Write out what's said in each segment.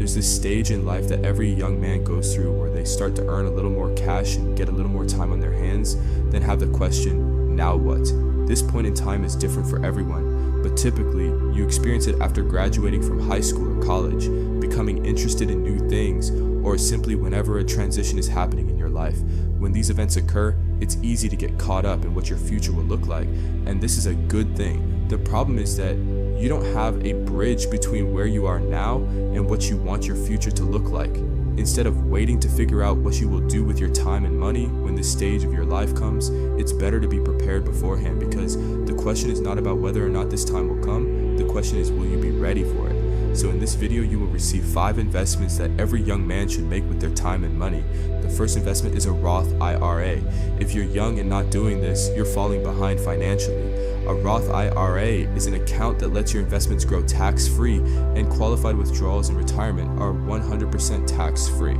There's this stage in life that every young man goes through where they start to earn a little more cash and get a little more time on their hands, then have the question, now what? This point in time is different for everyone, but typically you experience it after graduating from high school or college, becoming interested in new things, or simply whenever a transition is happening in your life. When these events occur, it's easy to get caught up in what your future will look like, and this is a good thing. The problem is that you don't have a bridge between where you are now and what you want your future to look like. Instead of waiting to figure out what you will do with your time and money when this stage of your life comes, it's better to be prepared beforehand, because the question is not about whether or not this time will come. The question is, will you be ready for it? So in this video, you will receive 5 investments that every young man should make with their time and money. The first investment is a Roth IRA. If you're young and not doing this, you're falling behind financially. A Roth IRA is an account that lets your investments grow tax-free, and qualified withdrawals in retirement are 100% tax-free.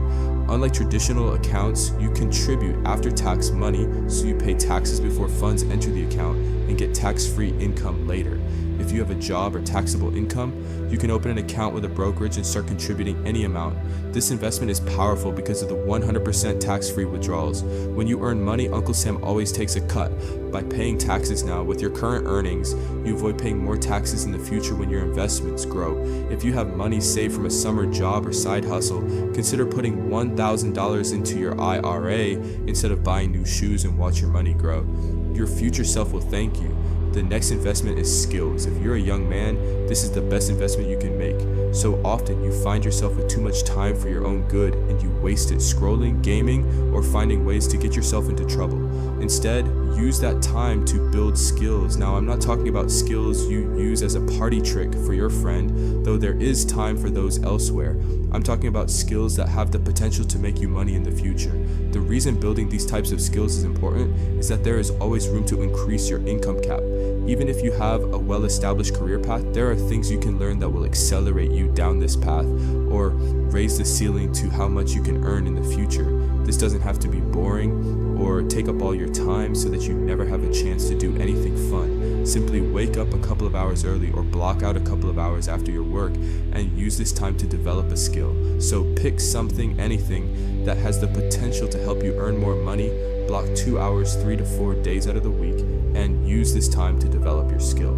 Unlike traditional accounts, you contribute after-tax money, so you pay taxes before funds enter the account and get tax-free income later. If you have a job or taxable income, you can open an account with a brokerage and start contributing any amount. This investment is powerful because of the 100% tax-free withdrawals. When you earn money, Uncle Sam always takes a cut. By paying taxes now with your current earnings, you avoid paying more taxes in the future when your investments grow. If you have money saved from a summer job or side hustle, consider putting $1,000 into your IRA instead of buying new shoes, and watch your money grow. Your future self will thank you. The next investment is skills. If you're a young man, this is the best investment you can make. So often you find yourself with too much time for your own good, and you waste it scrolling, gaming, or finding ways to get yourself into trouble. Instead, use that time to build skills. Now, I'm not talking about skills you use as a party trick for your friend, though there is time for those elsewhere. I'm talking about skills that have the potential to make you money in the future. The reason building these types of skills is important is that there is always room to increase your income cap. Even if you have a well-established career path, there are things you can learn that will accelerate you down this path, or raise the ceiling to how much you can earn in the future. This doesn't have to be boring or take up all your time so that you never have a chance to do anything fun. Simply wake up a couple of hours early or block out a couple of hours after your work and use this time to develop a skill. So pick something, anything, that has the potential to help you earn more money. Block 2 hours 3 to 4 days out of the week and use this time to develop your skill.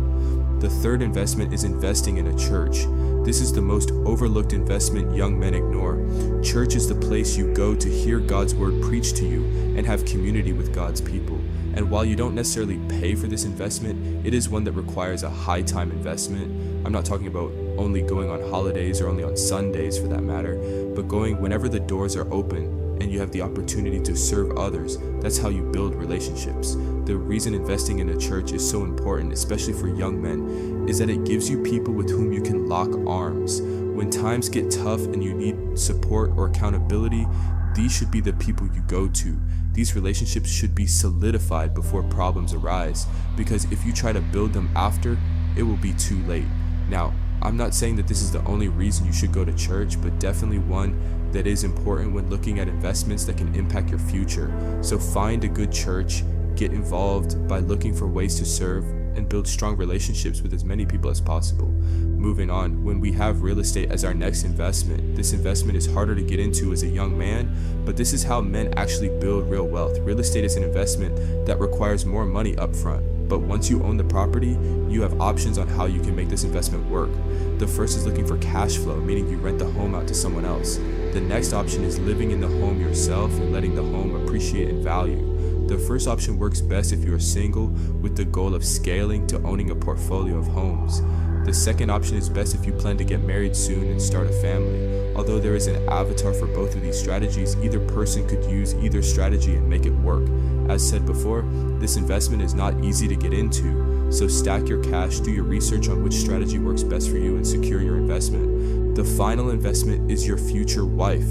The third investment is investing in a church. This is the most overlooked investment young men ignore. Church is the place you go to hear God's word preached to you and have community with God's people. And while you don't necessarily pay for this investment, it is one that requires a high time investment. I'm not talking about only going on holidays or only on Sundays for that matter, but going whenever the doors are open and you have the opportunity to serve others. That's how you build relationships. The reason investing in a church is so important, especially for young men, is that it gives you people with whom you can lock arms. When times get tough and you need support or accountability, these should be the people you go to. These relationships should be solidified before problems arise, because if you try to build them after, it will be too late. Now, I'm not saying that this is the only reason you should go to church, but definitely one that is important when looking at investments that can impact your future. So find a good church, get involved by looking for ways to serve, and build strong relationships with as many people as possible. Moving on, when we have real estate as our next investment, this investment is harder to get into as a young man, but this is how men actually build real wealth. Real estate is an investment that requires more money up front, but once you own the property, you have options on how you can make this investment work. The first is looking for cash flow, meaning you rent the home out to someone else. The next option is living in the home yourself and letting the home appreciate in value. The first option works best if you are single with the goal of scaling to owning a portfolio of homes. The second option is best if you plan to get married soon and start a family. Although there is an avatar for both of these strategies, either person could use either strategy and make it work. As said before, this investment is not easy to get into, so stack your cash, do your research on which strategy works best for you, and secure your investment. The final investment is your future wife.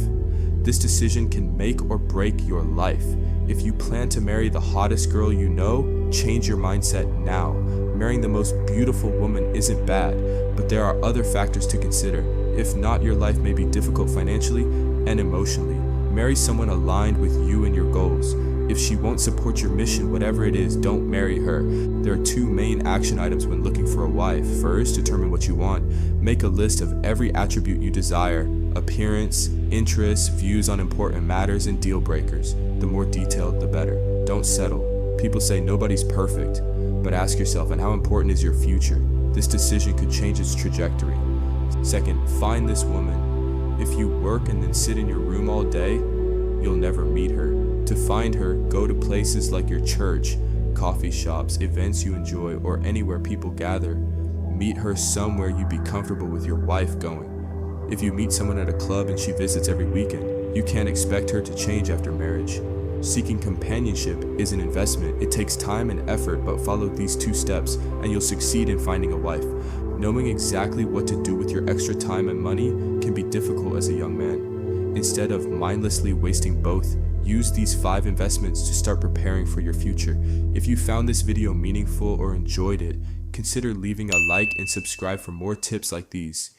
This decision can make or break your life. If you plan to marry the hottest girl you know, change your mindset now. Marrying the most beautiful woman isn't bad, but there are other factors to consider. If not, your life may be difficult financially and emotionally. Marry someone aligned with you and your goals. If she won't support your mission, whatever it is, don't marry her. There are 2 main action items when looking for a wife. First, determine what you want. Make a list of every attribute you desire. appearance, interests, views on important matters, and deal breakers. The more detailed, the better. Don't settle. People say nobody's perfect, but ask yourself, and how important is your future? This decision could change its trajectory. Second, find this woman. If you work and then sit in your room all day, you'll never meet her. To find her, go to places like your church, coffee shops, events you enjoy, or anywhere people gather. Meet her somewhere you'd be comfortable with your wife going. If you meet someone at a club and she visits every weekend, you can't expect her to change after marriage. Seeking companionship is an investment. It takes time and effort, but follow these 2 steps and you'll succeed in finding a wife. Knowing exactly what to do with your extra time and money can be difficult as a young man. Instead of mindlessly wasting both, use these 5 investments to start preparing for your future. If you found this video meaningful or enjoyed it, consider leaving a like and subscribe for more tips like these.